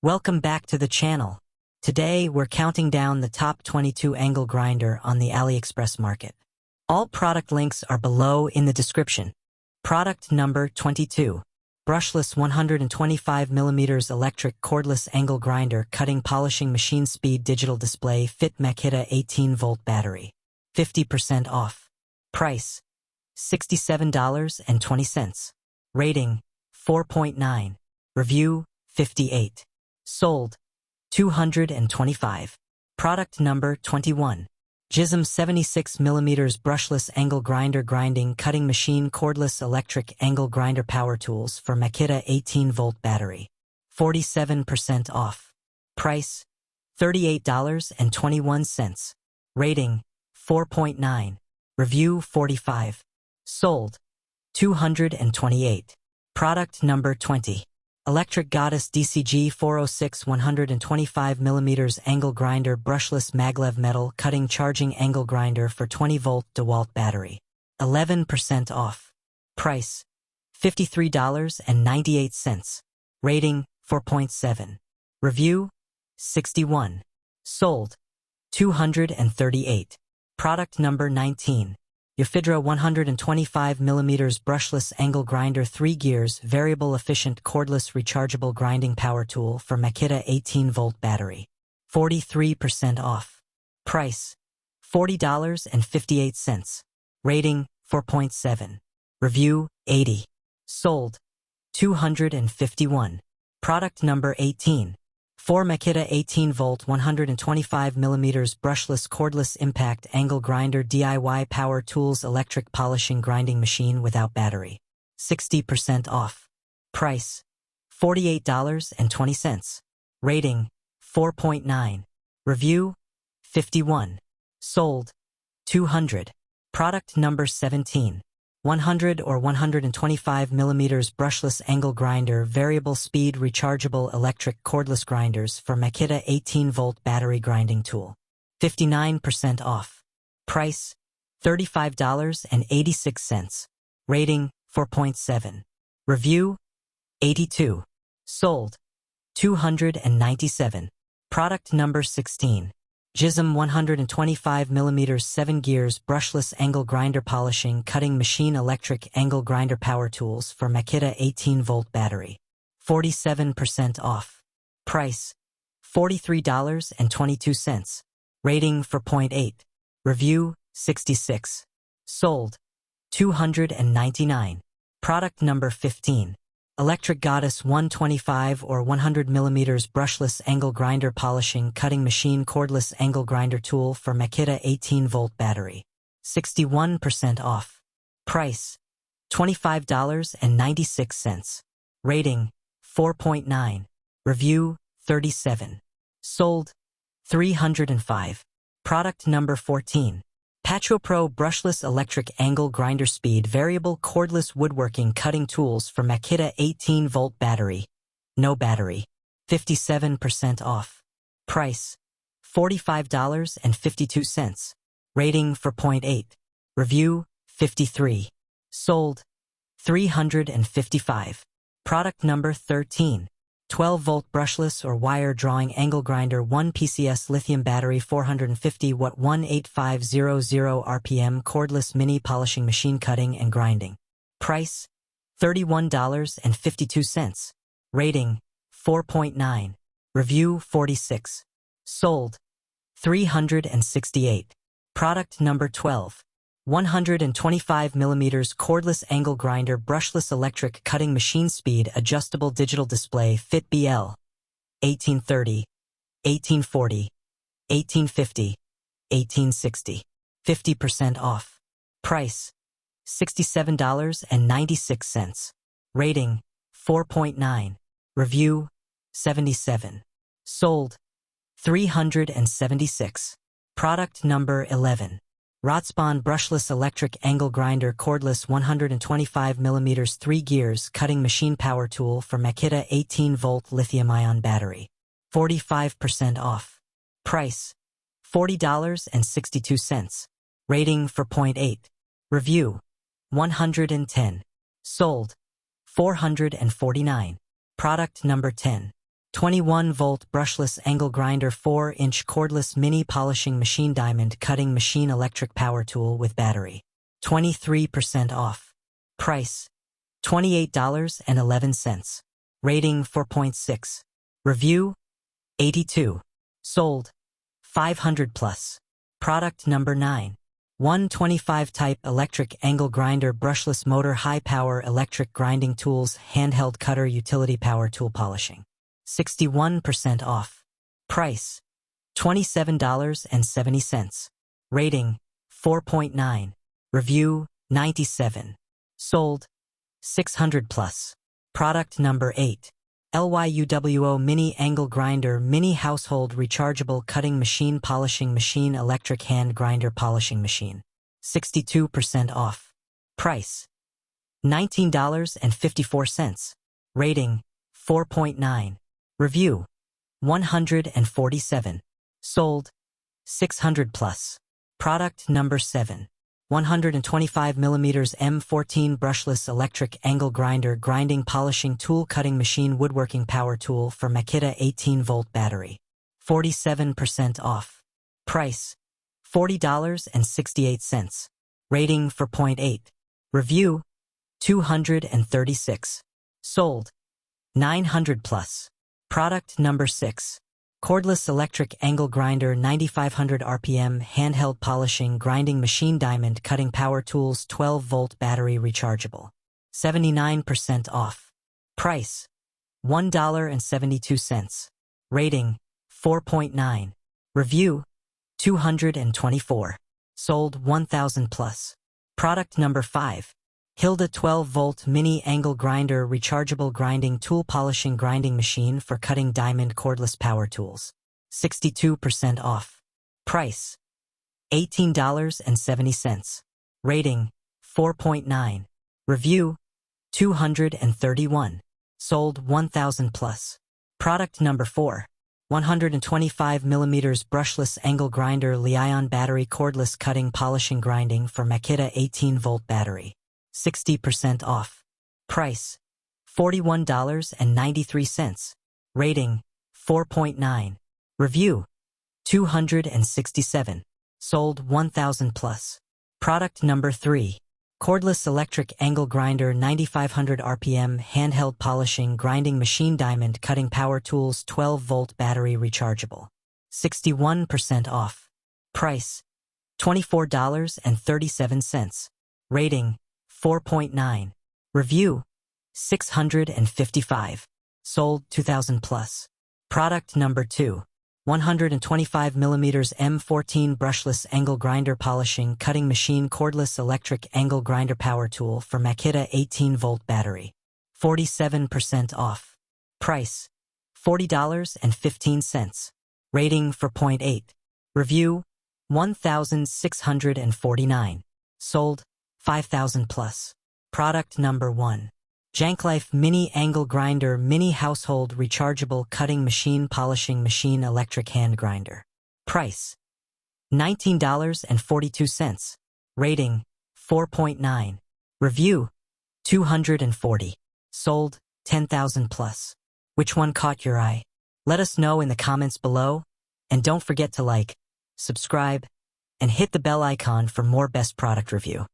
Welcome back to the channel. Today, we're counting down the top 22 angle grinder on the AliExpress market. All product links are below in the description. Product number 22. Brushless 125mm electric cordless angle grinder cutting polishing machine speed digital display fit Makita 18-volt battery. 50% off. Price: $67.20. Rating: 4.9. Review: 58. Sold: 225. Product number 21. GISM 76mm brushless angle grinder grinding cutting machine cordless electric angle grinder power tools for Makita 18-volt battery. 47% off. Price: $38.21. Rating: 4.9. Review: 45. Sold: 228. Product number 20. Electric Goddess DCG 406 125mm angle grinder brushless maglev metal cutting charging angle grinder for 20-volt DeWalt battery. 11% off. Price: $53.98. Rating: 4.7. Review: 61. Sold: 238. Product number 19. Yafidra 125mm brushless angle grinder 3 gears variable efficient cordless rechargeable grinding power tool for Makita 18-volt battery. 43% off. Price: $40.58. Rating: 4.7. Review: 80. Sold: 251. Product number 18. 4 Makita 18-volt 125mm brushless cordless impact angle grinder DIY power tools electric polishing grinding machine without battery. 60% off. Price: $48.20. Rating: 4.9. Review: 51. Sold: 200. Product number 17. 100 or 125mm brushless angle grinder variable speed rechargeable electric cordless grinders for Makita 18-volt battery grinding tool. 59% off. Price: $35.86. Rating: 4.7. Review: 82. Sold: 297. Product number 16. GISM 125mm 7 gears brushless angle grinder polishing cutting machine electric angle grinder power tools for Makita 18-volt battery. 47% off. Price: $43.22. Rating: 4.8. Review: 66. Sold: 299. Product number 15. Electric Goddess 125 or 100mm brushless angle grinder polishing cutting machine cordless angle grinder tool for Makita 18-volt battery. 61% off. Price: $25.96. Rating: 4.9. Review: 37. Sold: 305. Product number 14. PatchoPro brushless electric angle grinder speed variable cordless woodworking cutting tools for Makita 18-volt battery. No battery. 57% off. Price: $45.52. Rating: 4.8. Review: 53. Sold: 355. Product number 13. 12-volt brushless or wire drawing angle grinder 1 PCS lithium battery 450 watt 18500 RPM cordless mini polishing machine cutting and grinding. Price: $31.52. Rating: 4.9. Review: 46. Sold: 368. Product number 12. 125mm cordless angle grinder brushless electric cutting machine speed adjustable digital display fit BL 1830, 1840, 1850, 1860. 50% off. Price: $67.96. Rating: 4.9. Review: 77. Sold: 376. Product number 11. Rotspan brushless electric angle grinder cordless 125mm 3 gears cutting machine power tool for Makita 18-volt lithium-ion battery. 45% off. Price: $40.62. Rating: 4.8. Review: 110. Sold: 449. Product number 10. 21-volt brushless angle grinder 4-inch cordless mini polishing machine diamond cutting machine electric power tool with battery. 23% off. Price: $28.11. Rating 4.6. Review: 82. Sold: 500 plus. Product number 9. 125 type electric angle grinder brushless motor high power electric grinding tools handheld cutter utility power tool polishing. 61% off. Price: $27.70. Rating 4.9. Review: 97. Sold: 600 plus. Product number 8. LYUWO mini angle grinder mini household rechargeable cutting machine polishing machine electric hand grinder polishing machine. 62% off. Price: $19.54. Rating 4.9. Review: 147. Sold: 600 plus. Product number 7. 125mm M14 brushless electric angle grinder grinding polishing tool cutting machine woodworking power tool for Makita 18-volt battery. 47% off. Price: $40.68. Rating 4.8. Review: 236. Sold: 900 plus. Product number 6. Cordless electric angle grinder 9500 RPM handheld polishing grinding machine diamond cutting power tools 12-volt battery rechargeable. 79% off. Price: $1.72. Rating 4.9. Review: 224. Sold 1000 plus. Product number 5. Hilda 12-volt mini angle grinder rechargeable grinding tool polishing grinding machine for cutting diamond cordless power tools. 62% off. Price: $18.70. Rating 4.9. Review: 231. Sold 1000 plus. Product number 4. 125mm brushless angle grinder Li-ion battery cordless cutting polishing grinding for Makita 18-volt battery. 60% off. Price: $41.93. Rating 4.9. Review: 267. Sold 1000 plus. Product number 3. Cordless electric angle grinder 9500 RPM handheld polishing grinding machine diamond cutting power tools 12-volt battery rechargeable. 61% off. Price: $24.37. Rating 4.9. Review: 655. Sold 2000 plus. Product number 2. 125mm M14 brushless angle grinder polishing cutting machine cordless electric angle grinder power tool for Makita 18-volt battery. 47% off. Price: $40.15. Rating 4.8. Review: 1649. Sold 5000 plus. Product number 1. Janklife mini angle grinder mini household rechargeable cutting machine polishing machine electric hand grinder. Price: $19.42. Rating 4.9. Review: 240. Sold 10,000 plus. Which one caught your eye? Let us know in the comments below, and don't forget to like, subscribe, and hit the bell icon for more best product review.